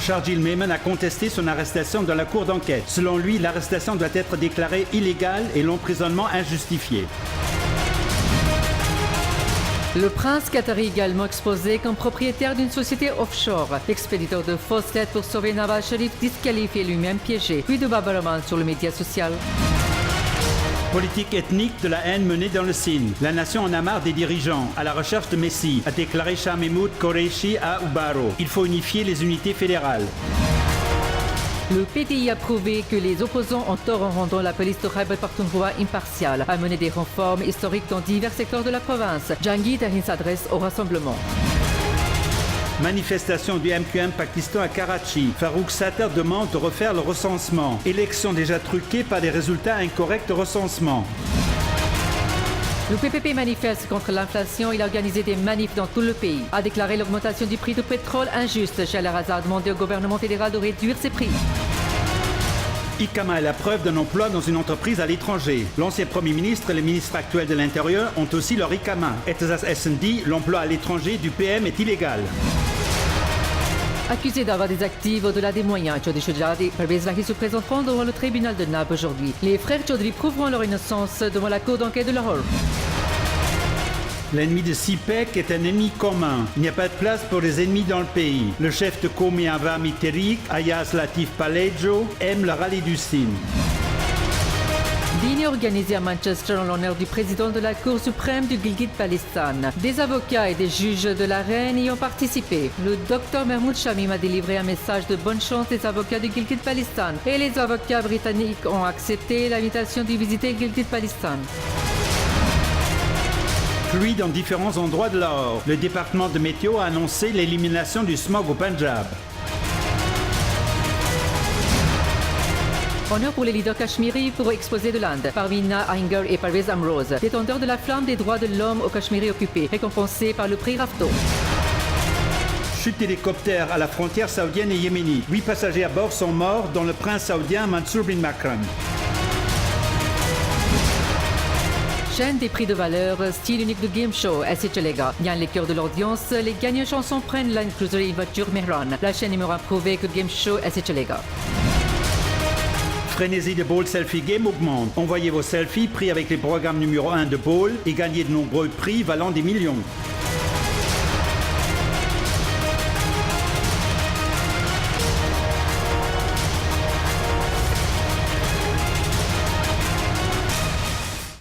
Sharjeel Memon a contesté son arrestation dans la cour d'enquête. Selon lui, l'arrestation doit être déclarée illégale et l'emprisonnement injustifié. Le prince qatari également exposé comme propriétaire d'une société offshore. L'expéditeur de fausses lettres pour sauver Nawaz Sharif disqualifié lui-même piégé. Puis de Babarman sur le média social. Politique ethnique de la haine menée dans le Sindh. La nation en a marre des dirigeants, à la recherche de Messie, a déclaré Shah Mahmood Qureshi à Ubaro. Il faut unifier les unités fédérales. Le PTI a prouvé que les opposants ont tort en rendant la police de Khyber Pakhtunkhwa impartiale, a mené des réformes historiques dans divers secteurs de la province. Jangir Tahin s'adresse au rassemblement. Manifestation du MQM Pakistan à Karachi. Farouk Sattar demande de refaire le recensement. Élection déjà truquée par des résultats incorrects de recensement. Le PPP manifeste contre l'inflation. Il a organisé des manifs dans tout le pays. A déclaré l'augmentation du prix du pétrole injuste. Cheikh Al-Azhar a demandé au gouvernement fédéral de réduire ses prix. Ikama est la preuve d'un emploi dans une entreprise à l'étranger. L'ancien Premier ministre et le ministre actuel de l'Intérieur ont aussi leur Ikama. Etazas SND, l'emploi à l'étranger du PM est illégal. Accusés d'avoir des actifs au-delà des moyens, Chaudhry Shujaat et Parvez Wahi se présenteront devant le tribunal de Nab aujourd'hui. Les frères Chaudhry prouveront leur innocence devant la cour d'enquête de Lahore. L'ennemi de CPEC est un ennemi commun. Il n'y a pas de place pour les ennemis dans le pays. Le chef de Qawmi Awami Tehreek, Ayaz Latif Palejo, aime le rallye du Sindh. Dîner organisé à Manchester en l'honneur du président de la Cour suprême du Gilgit-Baltistan. Des avocats et des juges de la reine y ont participé. Le docteur Mahmoud Shamim a délivré un message de bonne chance des avocats du Gilgit-Baltistan et les avocats britanniques ont accepté l'invitation de visiter Gilgit-Baltistan. Pluie dans différents endroits de Lahore. Le département de météo a annoncé l'élimination du smog au Punjab. Honneur pour les leaders cachemiris pour exposer de l'Inde. Parvina Ahinger et Parvez Amroz, détenteurs de la flamme des droits de l'homme au Cachemiri occupé, récompensés par le prix Rafto. Chute d'hélicoptère à la frontière saoudienne et yéménite. 8 passagers à bord sont morts, dont le prince saoudien Mansour bin Makram. Chaîne des prix de valeur, style unique de game show, SC Chalega. Gagne les cœurs de l'audience, les gagnants chansons prennent Land Cruiser et voiture Mehran. La chaîne numéro 1 prouvé que game show SC Chalega. Frénésie de Ball Selfie Game augmente. Envoyez vos selfies pris avec les programmes numéro 1 de Ball et gagnez de nombreux prix valant des millions.